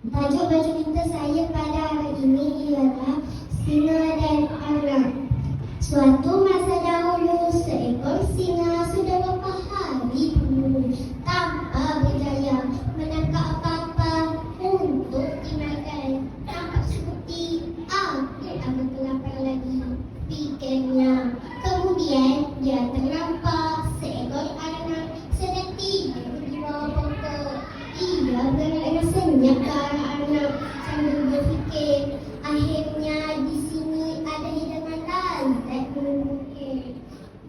Tajuk baju kita saya pada hari ini ialah Singa dan Anak. Suatu masa dahulu, seekor singa sudah beberapa hari berburu tanpa berjaya menangkap apa-apa untuk dimakan. Tampak seperti aku akan lapar lagi, fikirnya. Kemudian dia ternampak seekor anak sedang tidur di bawah pokok. Ia berlari senyap ke arah anak sambil berfikir, akhirnya di sini ada hidangan lazat menunggunya.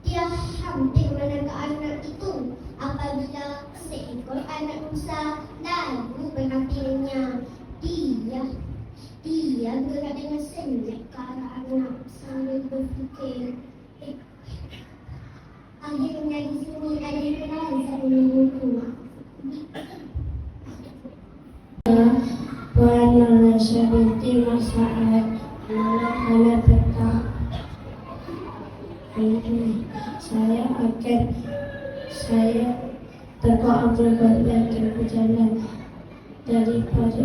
Dia hampir menangkap anak itu apabila seekor anak rusa lalu mengambilnya. Dia gerak dengan senyap ke arah anak sambil berfikir, akhirnya di sini ada hidangan lazat menungguku. Puan Malaysia binti Masaat anak-anak peta. Saya terkau ambil bagian berjalan daripada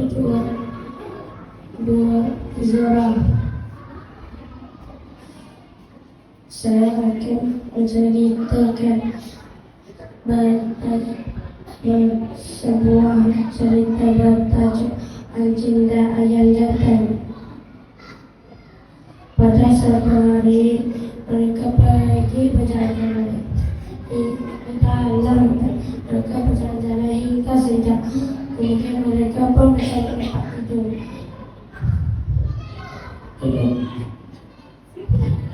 dua zora. Saya akan menceritakan sebuah cerita bertajuk Anjing dan Ayam Jantan. Pada suatu hari mereka pergi berjalan di dalam. Mereka berjalan hingga sejak. Kemudian mereka pun mencari tempat tidur.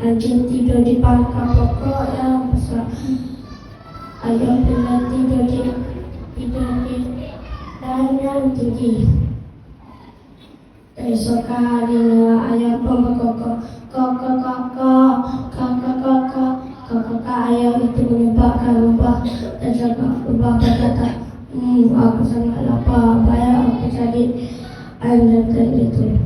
Anjing tidur di pangkal pokok yang besar. Ayam pula tidur di dahan yang tinggi. Esok harinya ayam pun berkokok, kakak ayam itu menyebabkan rubah dan cakap rubah berkata, aku sangat lapar, baik aku cari ayam jantan itu.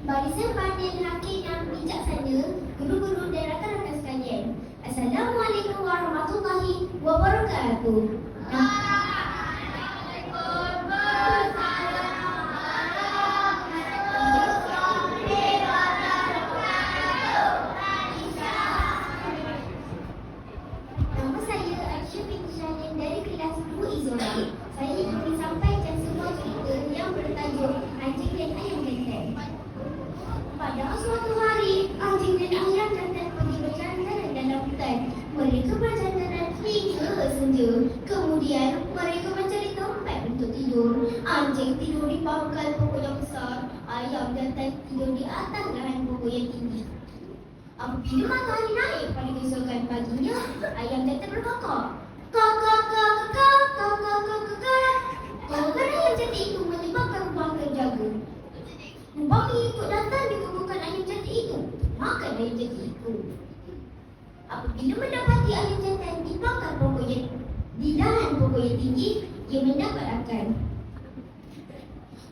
Barisan panel hakim yang bijaksana, guru-guru dan rakan-rakan sekalian. Assalamualaikum warahmatullahi wabarakatuh. Nama saya Aisyah binti Syahin dari kelas 2 Izora. Saya ingin sampaikan sebuah cerita yang bertajuk Anjing dan Ayam Jantan. Pada suatu hari, anjing dan ayam jantan pergi berjalan dalam hutan. Mereka berjalan hingga senja. Kemudian, mereka mencari tempat untuk tidur. Anjing tidur di pangkal pokok yang besar. Ayam jantan tidur di atas dahan pokok yang tinggi. Apabila matahari naik pada keesokan paginya, ayam jantan berkokok. Kokokan ayam jantan itu menyebabkan rubah terjaga. Rubah ikut datang di kokokan ayam jantan itu. Makan ayam jantan itu. Apabila mendapati ayam jantan di pangkal pokok di dahan pokok yang tinggi, ia mendapat akan.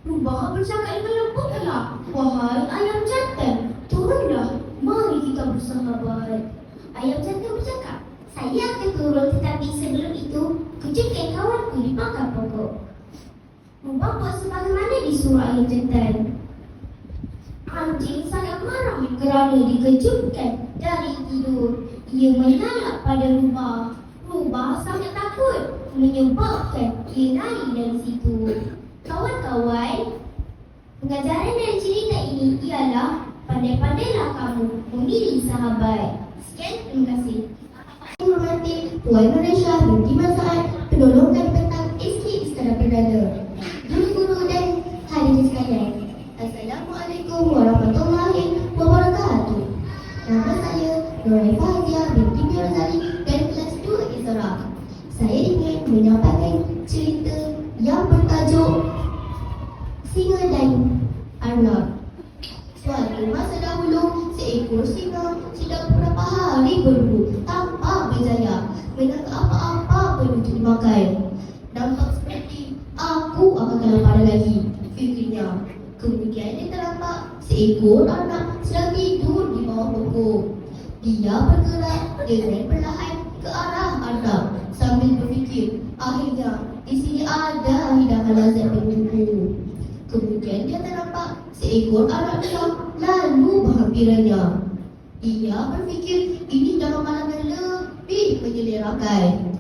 Rubah bercakap dengan lembut pula. Wahai ayam jantan, turunlah. Mari kita bersahabat. Ayam jantan bercakap, saya akan turun, tetapi sebelum itu kejutkan kawanku di pangkal pokok. Rubah buat sebagaimana disuruh ayam jantan. Anjing sangat marah kerana dikejutkan dari tidur. Ia mengalap pada rubah. Rubah sangat takut, menyebabkan ia lari dari situ. Kawan-kawan, pengajaran dari cerita ini ialah pandai-pandailah kamu memilih sahabat. Sekian, terima kasih. Hormati Puan Malaysia binti Masaat, penolong dan petang SD Istana Perdana. Guru-guru dan hadirin sekalian, Assalamualaikum warahmatullahi wabarakatuh. Nama saya Nurul Fahziah binti Mirzali dari kelas 2 Izora. Saya ingin menyampaikan cerita yang bertajuk Singa dan Anak. Suatu masa dahulu, seekor singa sudah beberapa hari berburu tanpa berjaya menangkap apa-apa pun untuk dimakan. Nampak seperti aku akan kelaparan lagi, fikirnya. Kemudian dia ternampak seekor anak sedang tidur di bawah pokok. Dia bergerak dengan perlahan ke arah anak sambil seekor anak liar lalu menghampirannya. Ia berfikir ini dalam malam yang lebih menggembirakan.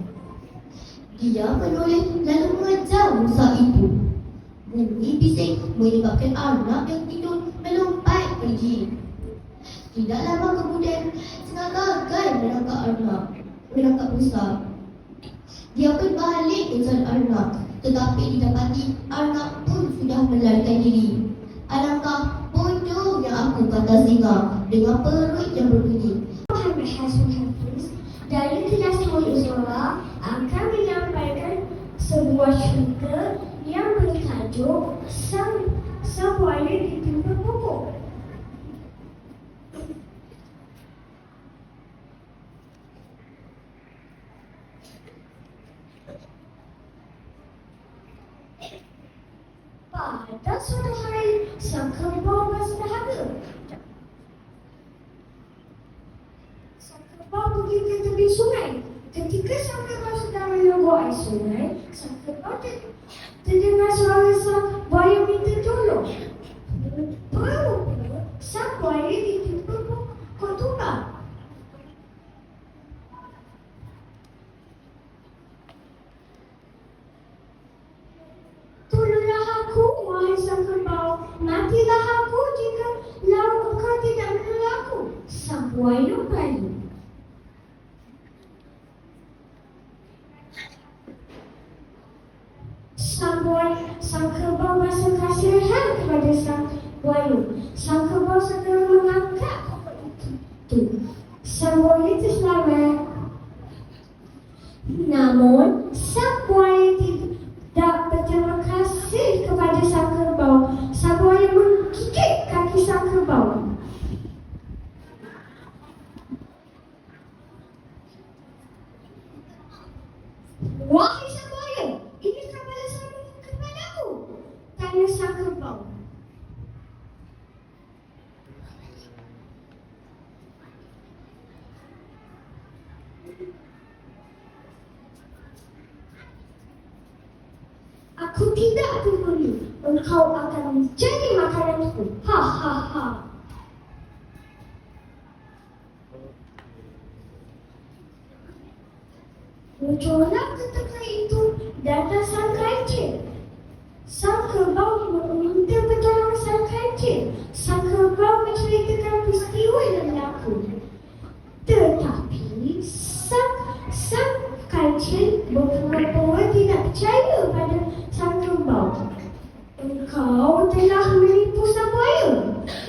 Dia menoleh lalu mengejar rusa itu. Bunyi bising menyebabkan anak yang tidur melompat pergi. Tidak lama kemudian, tengah gagal menangkap rusa. Dia berbalik mencari anak, tetapi didapati anak pun sudah melarikan diri. Alangkah bodohnya aku, kata singa dengan perut yang berbunyi. Muhammad Hasan Hafiz dari kelas Mulia Zora akan menyampaikan sebuah cerita yang bertajuk Sang Buaya Ditimpa Pokok. Pada suatu hari, sang kerbau bersaudara. Sang kerbau pergi ke tepi sungai. Ketika sang kerbau sedang menyogok air sungai, sang kerbau terdengar suara sang buaya minta tolong. Rupa-rupa sang buaya ditimpa pokok tumbang. Tolonglah aku, wahai sang kerbau. Matilah aku jika laut engkau tidak menolong aku. Sang buaya merayu. Sang kerbau rasa kasihan kepada sang buaya. Sang kerbau segera mengangkat pokok itu. Sang buaya terselamat. Namun, sang buaya tidak berterima kasih kepada sang kerbau. Sang buaya menggigit kaki sang kerbau. Wahai sang buaya, inikah balasanmu kepadaku? Tanya sang kerbau. Aku tidak peduli. Engkau akan menjadi makananku. Ha ha ha. Muncullah ketika itu datang sang kancil. Sang kerbau meminta pertolongan sang kancil. Sang kerbau menceritakan peristiwa yang berlaku. Tetapi sang kancil berpura-pura tidak percaya pada sang kerbau. Engkau telah menipu sang buaya,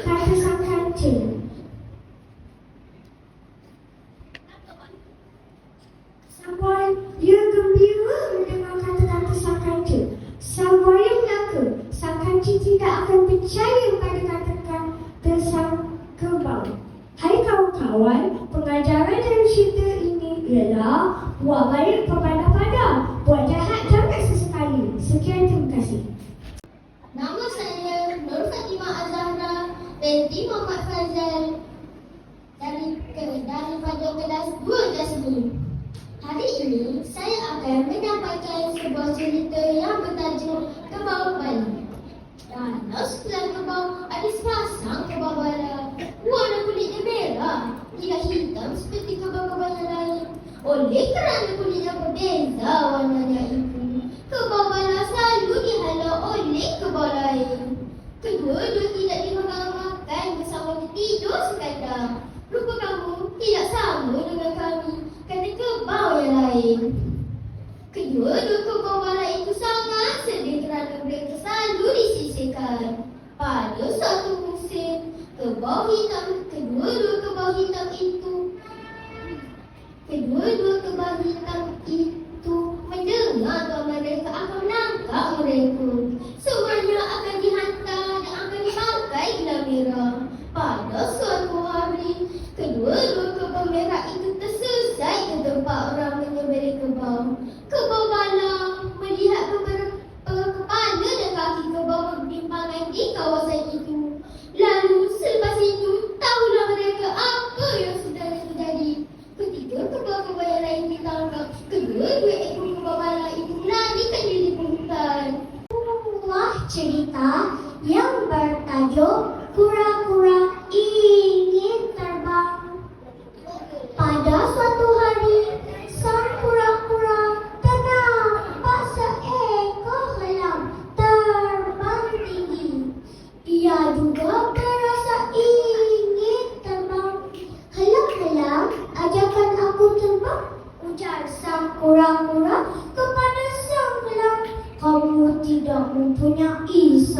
kata sang kancil. Sang buaya gembira mendengar kata-kata sang kancil. Sang buaya menyangka sang kancil tidak akan percaya pada kata-kata sang kerbau. Hai kawan-kawan, pengajaran dari cerita ini ialah buat baik berpada-pada, buat jahat jangan sesekali. Sekian, terima kasih. Nama saya Nur Fatimah Azahra binti Muhammad Fazal daripada kelas 2 kelas 10. Hari ini saya akan menyampaikan sebuah cerita yang bertajuk Kerbau Bali. Dalam sebelah kerbau ada sepasang kerbau bala. Warna kulitnya merah, tidak hitam seperti kerbau-kerbau yang lain. Oleh kerana kulitnya berbeza warnanya itu, kerbau bala selalu dihalau oleh kerbau lain. Kedua-dua tidak dimakan bersama tidur sekadar. Rupa kamu tidak sama dengan kami, kata kerbau yang lain. Kedua-dua kerbau bala itu sangat sedih kerana mereka selalu disisihkan. Pada suatu musim, kedua-dua kerbau hitam itu mendengar bahawa mereka akan menangkap mereka. Semuanya akan dihantar dan akan dipakai gelang merah. Pada suatu hari, kedua-dua kerbau merah itu tersesat ke tempat orang menyembelih kerbau. Kerbau bala melihat beberapa kepala dan kaki kerbau berbimpangan di kawasan itu. Lalu selepas itu, tahulah mereka apa yang sudah terjadi. Ketika kerbau-kerbau yang lain ditangkap, kedua-dua ekor kerbau bala itu melarikan diri ke hutan. Sebuah cerita yang bertajuk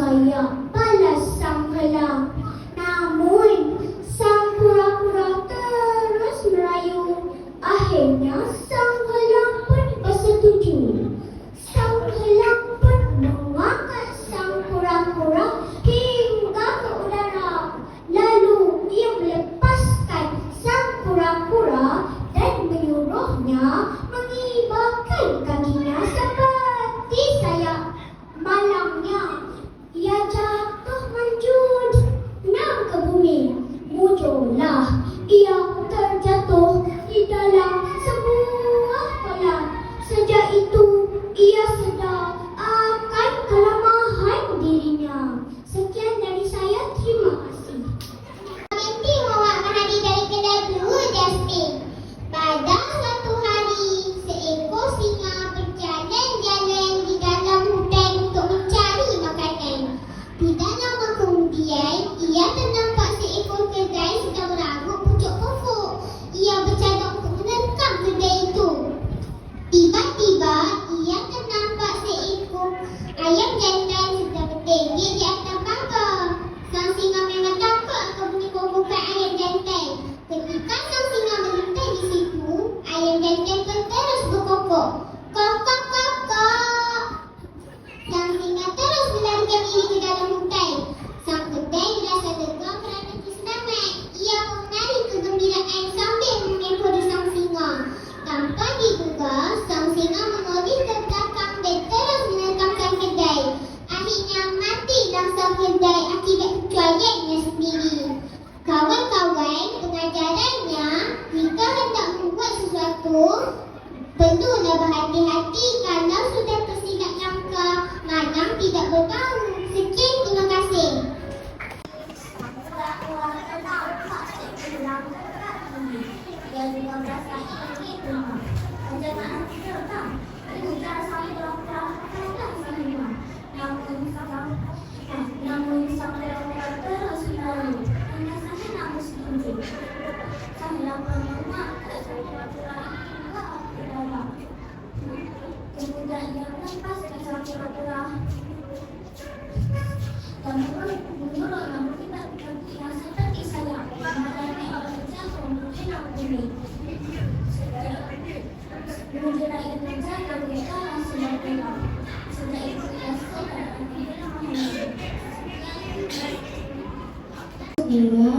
saya, balas sang helang. Namun, sang kura-kura terus merayu. Akhirnya, sang helang pun bersetuju. Sang helang pun mengangkat sang kura-kura hingga ke udara. Lalu, ia melepaskan sang kura-kura dan menyuruhnya mengibarkan kakinya seperti sayap. Malangnya, ia jatuh menjunjam ke bumi. Muncullah ia terjatuh di dalam sebuah kolam. Sejak itu, ia sedar akan kelemahan dirinya. Sekian dari saya, terima kasih. Mimpi awak menari dari kedai dulu, Justin. Pada suatu hari, seekor singa berjalan-jalan di dalam hutan untuk mencari makanan. Tidak lama kemudian, ia ternampak seekor kedai sedang merangkuk pucuk pokok. Ia bercadang untuk menerkam kedai itu. Tiba-tiba, ia ternampak seekor ayam jantan sedang bertengger di atas pagar. Sang singa memang takut akan menyebabkan ayam jantan. Ketika sang singa mengintai di situ, ayam jantan pun terus berkokok. Kokok, kokok. Sang singa terus melarikan diri ke dalam hutan. Sang kedai merasa lega kerana terselamat. Ia menari kegembiraan sambil mengekori sang singa. Tanpa diduga, sang singa menoleh ke belakang dan terus menerkamkan kedai. Akhirnya matilah sang kedai akibat kecuaiannya sendiri. Kawan-kawan, pengajarannya, jika hendak membuat sesuatu, perlulah berhati-hati kalau sudah tersilap langkah, malam tidak berbau. Sekian, terima kasih. Namun sang kura-kura terus menari. Hingga saya nak bersetuju. Saya pun memakai sang kura-kura hingga ke dalam. Kemudian ia melepaskan sang kura-kura dan menyuruhnya mengibarkan kakinya seperti sayap. Kemudian ia berjatuh menghela bumi. Kemudian ia terjatuh di dalam sebuah kolam. Sejak itu ia sadar akan kelemahannya. Singa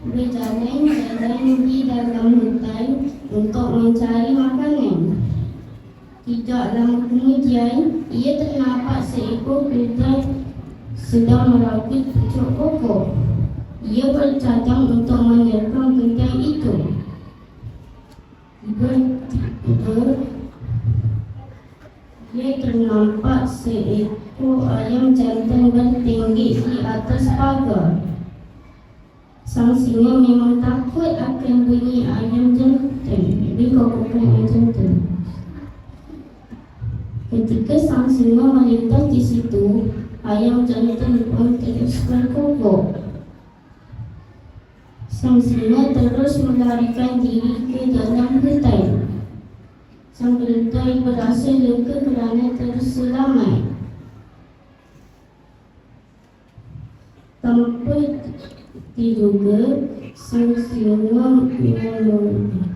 berjalan-jalan di dalam hutan untuk mencari makanan. Tidak lama kemudian, ia ternampak seekor kuda sedang merakit pucuk pokok. Ia bercadang untuk menerkam kedai itu. Tiba-tiba, ia ternampak seekor ayam jantan bertengger di atas pagar. Sang singa memang takut akan bunyi ayam jantan, kokokan ayam jantan. Ketika sang singa melintas di situ, ayam jantan pun terus berkokok. Sang singa terus melarikan diri ke dalam hutan. Sang kedai berasa lega kerana terselamat. Tanpa diduga, sang singa menolongnya.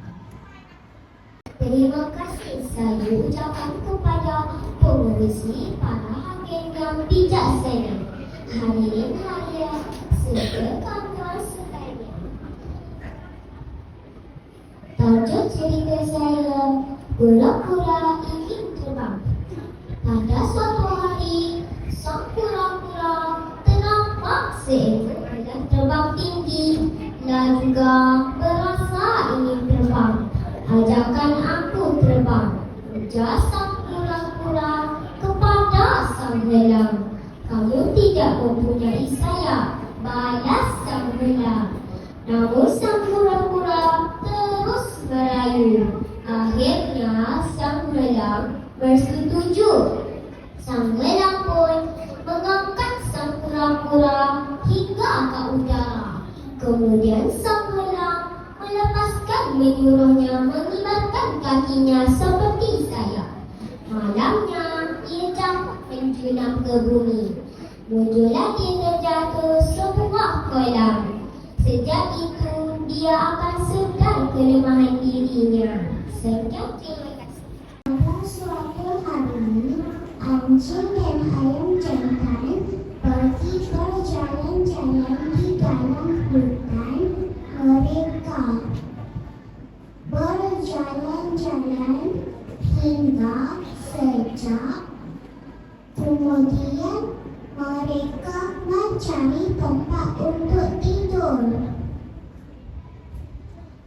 Terima kasih saya ucapkan kepada pengurusi para hakim yang bijaksana. Hadirin hadirat sekalian sekalian. Tajuk cerita saya, kura-kura ingin terbang. Pada suatu hari, sang kura-kura ternampak seekor yang terbang tinggi dan juga berasa ingin terbang. Ajarkan aku terbang, ujar sang kura-kura kepada sang helang. Kamu tidak mempunyai sayap, balas sang helang. Namun sang kura-kura terus merayu. Akhirnya sang helang bersetuju. Sang helang pun mengangkat sang kura-kura hingga ke udara. Kemudian sang helang melepaskan, menyuruhnya mengibarkan kakinya seperti sayap. Malamnya ia jatuh menjulang ke bumi. Muncul lagi terjatuh sebuah kolam. Sejak itu dia akan sedar kelemahan dirinya. Sekian, terima kasih. Pada suatu hari, anjing dan ayam jantan pergi berjalan-jalan di dalam hutan. Mereka berjalan-jalan hingga sejak kemudian mereka mencari tempat untuk tidur.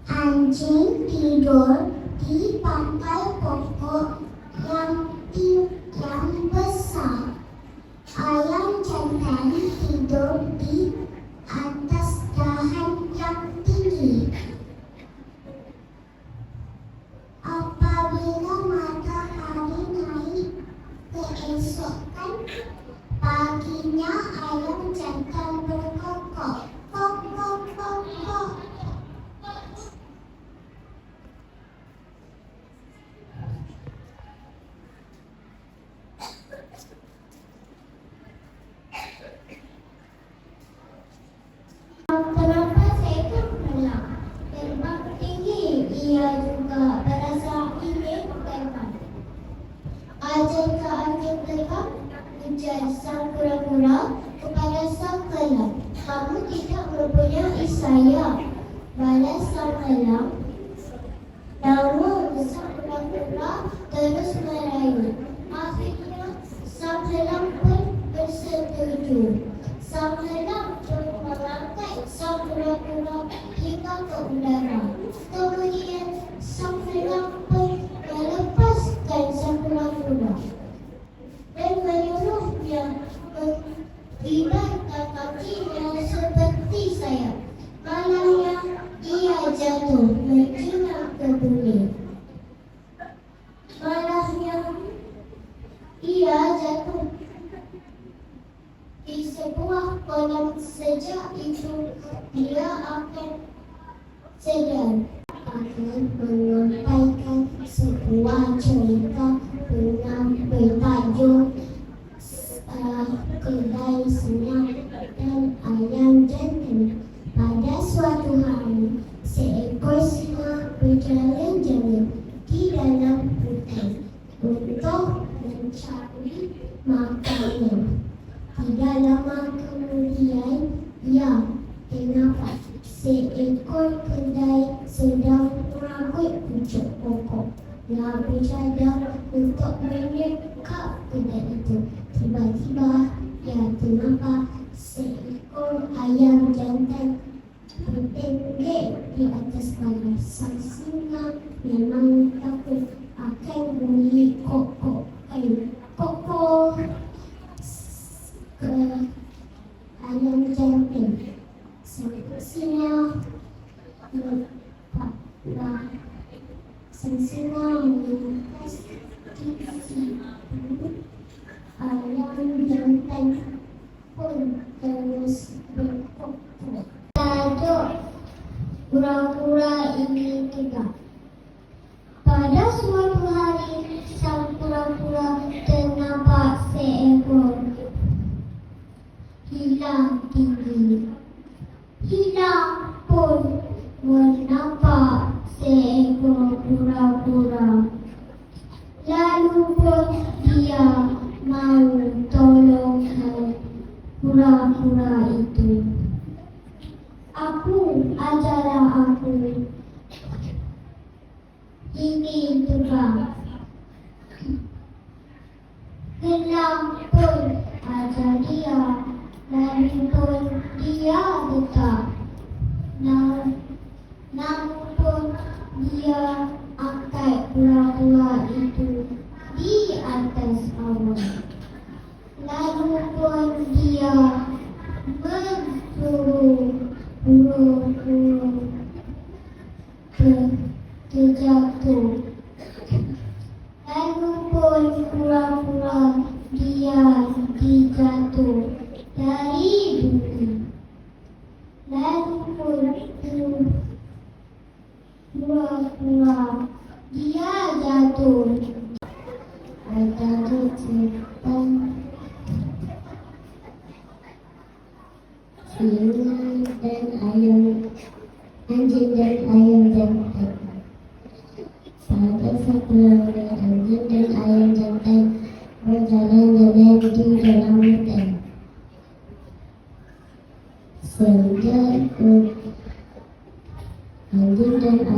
Anjing tidur di pangkal pokok yang besar. Ayam jantan tidur di atas dahan yang tinggi. Apabila matahari naik keesokan paginya, ayam jantan berkokok, kok kok kok kok. Kenapa seekor elang terbang tinggi? Ia juga berasa ingin terbang. Ajarkah anjing terbang? Ujar sang kura-kura kepada sang elang. Kamu tidak mempunyai sayap, balas sang elang. Namun sang kura-kura terus merayu. Akhirnya sang elang pun bersetuju. Sang elang pun mengangkat sang kura-kura hingga ke udara. Kemudian sang elang pun melepaskan sang kura-kura dan menyuruhnya mengibarkan kakinya seperti sayap. Malangnya ia jatuh menjinak ke bumi. Malangnya ia jatuh di sebuah kolam. Sejak itu dia akan sedar. Akan menyampaikan sebuah cerita dengan bertajuk Kedai Senang dan Ayam Jantan. Pada suatu hari, seekor singa berjalan-jalan di dalam hutan untuk mencari makanan. Tidak lama kemudian, ia terdapat seekor kedai sedang merangkut pucuk pokok. Ia bercadang untuk menyekap kedai itu. Tiba-tiba ia ternampak seekor ayam jantan bertengger di atas pagar. Sang singa memang takut akan bunyi kok-kok kok-kok ke ayam jantan. Sang singa melintas di situ. Ayam jantan pun terus berkokok. Tajuk kura-kura ini tegak. Pada suatu hari, sang kura-kura ternampak seekor hilang tinggi. Hilang pun menampak seekor kura-kura. Lalu pun dia mau tolong kura-kura itu. Ajarlah aku ini terbang. Hilang pun ajar dia. Lalu pun dia tetap. Namun pun dia angkat kura-kura itu di atas awan. Lalu pun dia mensuruh burung-burung terjatuh. Lalu pun kura-kura dia dijatuh dari bumi. Lalu pun kura-kura dia jatuh. Ada cerita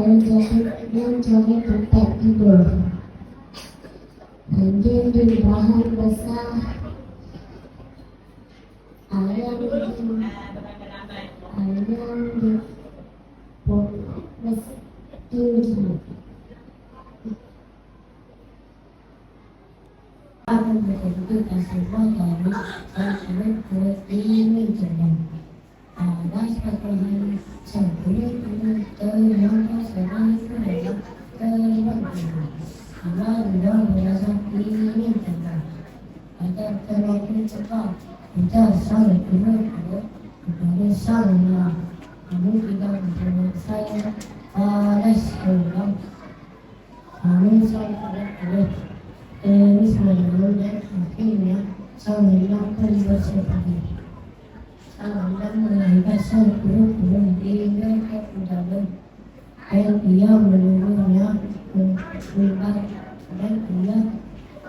saya jadi tempat tidur. Anjing di bahan besar, ayam di pokok tinggi. Akan berbentuk semua dari tersebut ke ini jalan. Ada satu hari sebelum ini terlalu sering terlalu Allah merasa ini jalan. Ada terlalu cepat. Kita saling berdoa kepada Sang Kami tidak menjadi saya pada sekolah. Kami saling ini sebenarnya akhirnya saling bersepadi. Saling melahirkan sang guru hingga ke udara. Dan dia menunggunya membuat dan dia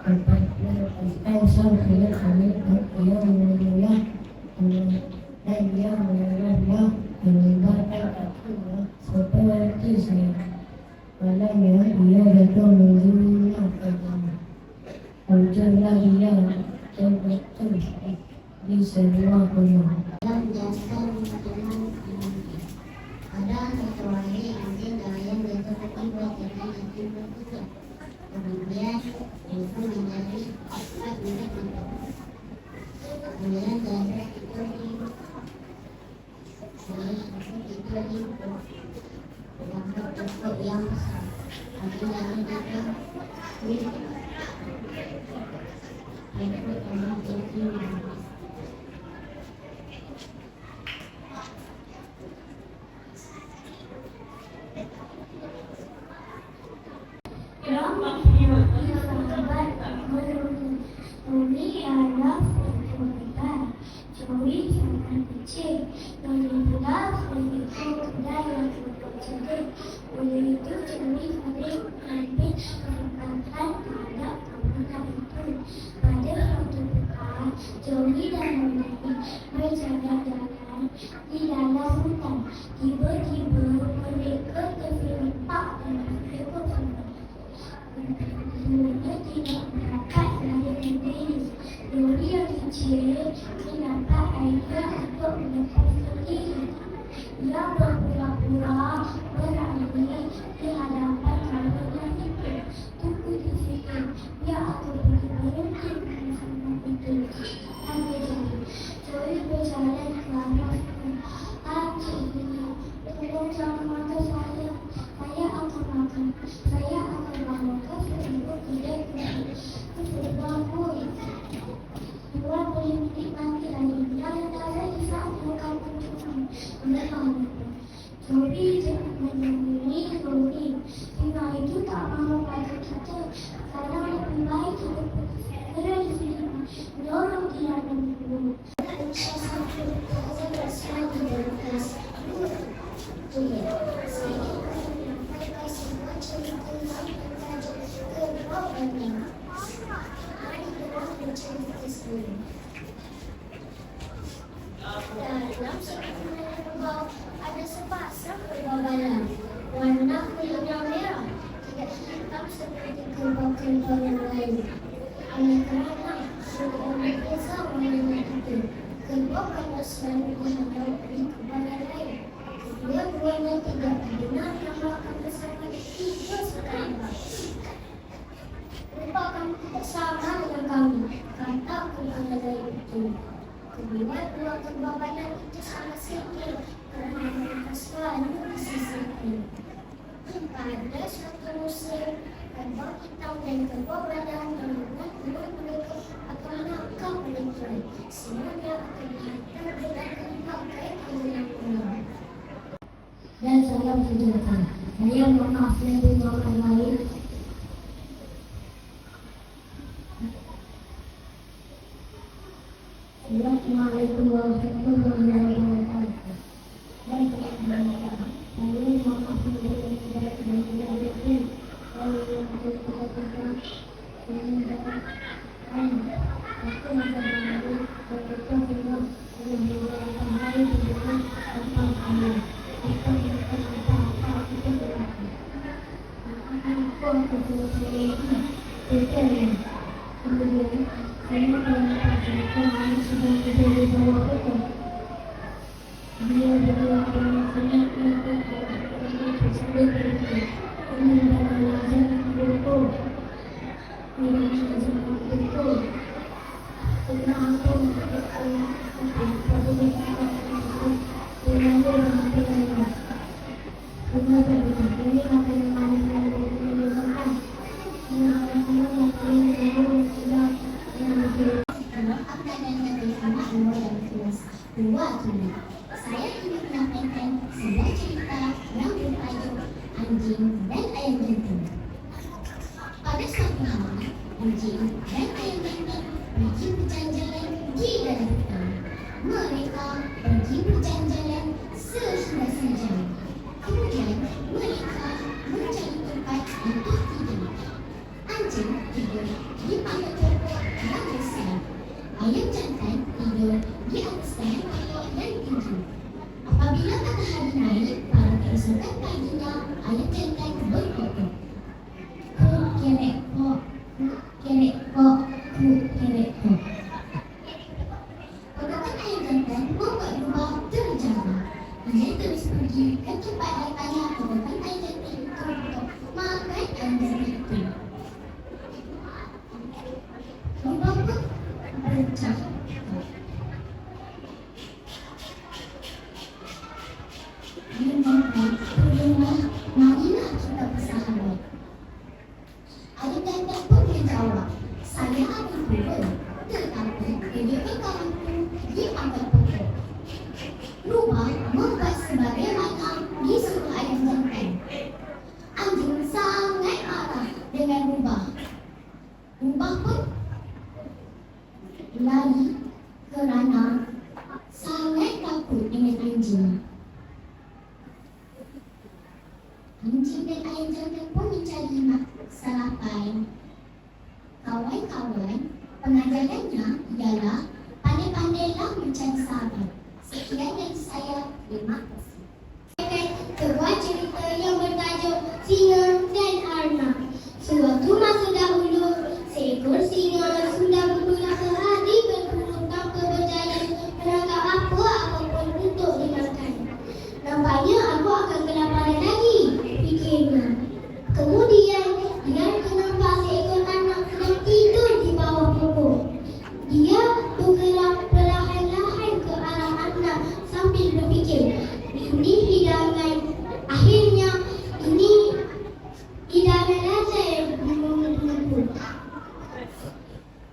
berpikir sang guru kami dan dia menunggunya dan dia menunggunya meninggalkan kakinya seperti saya. Malangnya dia datang menunggunya pertama. Hujanlah dia terbetul di semua gunung. Dalam jasa dengan anjing. Ada satu hari anjing yang tiba-tiba jadi anjing berkuda. Kemudian itu menjadi empat minit itu. Kemudian dari itu yang besar. Akhirnya itu Joey dan Moni berjalan-jalan di dalam hutan. Tiba-tiba mereka terlempar dalam seekor sungai. Mereka tidak dapat melarikan diri. Joey yang kecil mendapat idea untuk melepaskan diri. Ia berpura-pura berani di hadapan kawannya itu. Tunggu di situ, dia akan pergi berhenti di sungai itu. Joey berjalan ke arah anjing ini. Tolong jangan makan saya. Saya akan makan. Saya akan bawa ke seekor kedai ke sebuah kuil. Tuan boleh menikmati airnya dan ada di saat makan pencuri. Joey jangan menemui Joey. Singa itu tak mahu pada kita. Sekarang lebih baik kita pergi segera di sini. Dorong dia dulu. dalam sekitar kerbau ada sepasang kerbau balang. Warna kulitnya merah, tidak hitam seperti kerbau-kerbau yang lain. Oleh kerana sudah biasa warnanya itu, kerbau pada selalu dihadap di kerbau yang lain. Kedua-duanya tidak benar yang makan bersama tiga sekali. Rupa kamu tidak sama dengan kami, kata kerbau yang lain itu. Kedua kerbau balang itu sama sikit kerana mereka selalu di sisi ini. Pada suatu musim, kerbau hitam dan kerbau balang mengenal mereka akan menangkap mereka. Semuanya akan dihantar dengan memakai kayu yang kuning. Dan salam sejahtera. Saya maaf lebih orang lain. Assalamualaikum warahmatullahi wabarakatuh. Dan saya maaf lebih orang lain. aku berpikir ini. Kemudian saya mengatakan sedang tidur di bawah pokok. Dia berdua dengan senang melakukan tersebut berhenti. Kemudian belajar buku. Kemudian belajar buku. Karena aku mengatakan pada mereka dengan berhenti. Kemudian ini akan menunjukkan Saya ingin menyampaikan sebuah cerita yang bertajuk Anjing dan Ayam Jantan. Pada suatu hari, anjing dan ayam jantan pergi berjalan-jalan di dalam hutan. Mereka pergi berjalan-jalan sehingga sejam. Kemudian mereka mencari tempat untuk tidur. Anjing tidur di pangkat pokok yang besar. Ayam jantan tidur di atas dahan pokok yang tinggi. Apabila matahari naik pada keesokan paginya, ayam jantan berkokok. Ku kerek kok, ku kerek kok, ku kerek kok. Kokokan ayam jantan membuat rumah terjaga. Ia terus pergi ke tempat datangnya kokokan ayam jantan untuk makan ayam jantan itu. Rumah pun bercak. Marilah kita bersahabat. Ayam jantan pun menjawab, saya akan turun, tetapi ini kawanku di pangkat pokok. Rumah membuat sebagaimana disuruh ayam jantan. Anjing sangat marah dengan rubah. Rubah pun lari kerana sangat takut dengan anjing. Anjing dan ayam jantan pun mencari sarapan. Kawan-kawan, pengajarannya ialah pandai-pandailah mencari sahabat. Sekian dari saya, terima kasih. Sebuah cerita yang bertajuk Singa dan Arnab. Suatu masa dahulu, seekor singa sudah berulang sehari berburu tanpa berjaya menangkap apa-apapun untuk dimakan. Nampaknya aku akan kelaparan lagi, fikirnya. Kemudian, dia nampak seekor anak sedang tidur di bawah pokok. Dia bergerak perlahan-lahan ke arah anak sambil berfikir, ini hidangan. Akhirnya, ini hidangan rasa yang menunggu.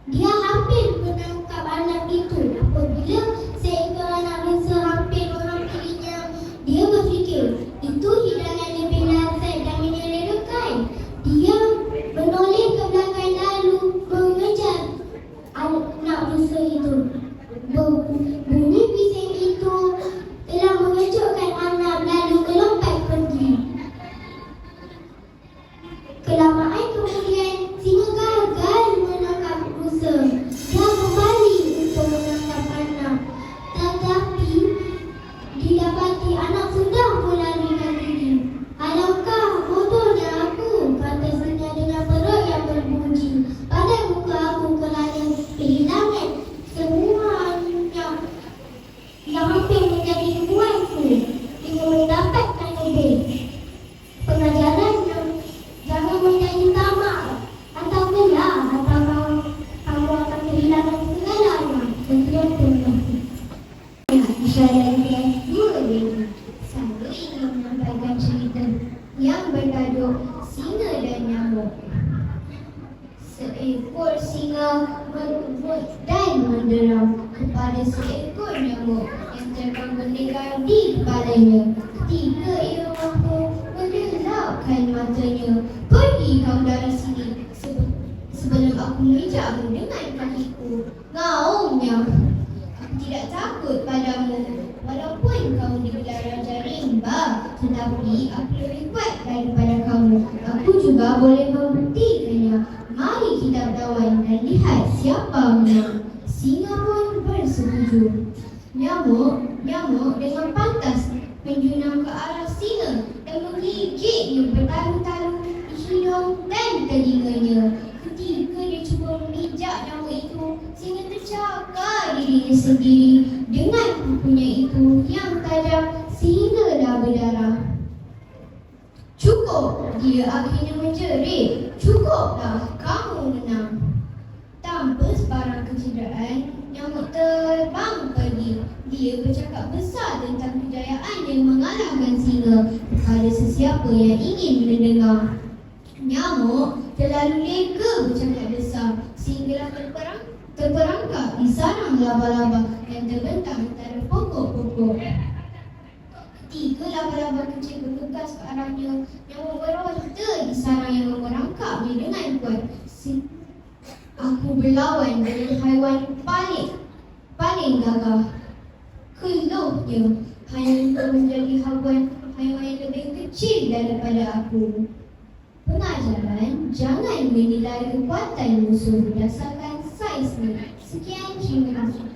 Dia hampir menangkap anak itu. Apabila seekor anak bangsa hampir menghampirinya, dia berfikir, itu hidangan lebih lezat dan menyeretkan. Dia menoleh ke belakang lalu mengejar anak bangsa itu. Bunyi bising itu telah mengejutkan anak lalu melompat pergi. Kelamaan kemudian, singa gagal menangkap rusa. Dia kembali untuk menangkap anak. Tetapi, didapati anak sudah melarikan diri. Alangkah bodohnya aku, kata singa dengan perut yang berbunyi. Pada muka aku kerana kehilangan semuanya yang hampir menjadi tuanku. Ingin mendapatkan lebih. Pengajarannya, jangan menjadi tamak atau gelah atau kamu akan kehilangan segalanya. Sekian terima kasih. Saya yang dua ini, saya ingin menyampaikan cerita yang bertajuk Singa dan Nyamuk. Seekor singa merebut dan menderam kepada seekor nyamuk yang terbang meninggal di kepalanya. Ketika ia mampu mengelapkan matanya, pergi kau dari sini sebelum aku menginjakmu dengan kakiku. Ngaumnya, aku tidak takut padamu. Walaupun kamu digelar Raja Rimba, tetapi aku lebih kuat daripada kamu. Aku juga boleh membuktikannya. Mari kita berlawan dan lihat siapa menang. Singa pun bersetuju. Nyamuk dengan pantas menjunam ke arah singa dan menggigitnya bertalu-talu di hidung dan telinganya. Ketika dia cuba memijak nyawa itu, singa tercakar dirinya sendiri dengan kukunya itu yang tajam sehinggalah berdarah. Cukup, dia akhirnya menjerit. Cukuplah, kamu menang. Tanpa sebarang kecederaan, nyamuk terbang pergi. Dia bercakap besar tentang kejayaan yang mengalahkan singa kepada sesiapa yang ingin mendengar. Nyamuk terlalu lega bercakap besar sehinggalah terperangkap di sarang laba-laba yang terbentang antara pokok-pokok. Ketika laba-laba kecil bergegas ke arahnya, nyamuk beronta di sarang yang merangkapnya dengan kuat. Aku berlawan dengan haiwan paling gagah. Keluhnya, hanya menjadi haiwan yang lebih kecil daripada aku. Pengajaran, jangan menilai kekuatan musuh berdasarkan saiznya. Sekian, terima kasih.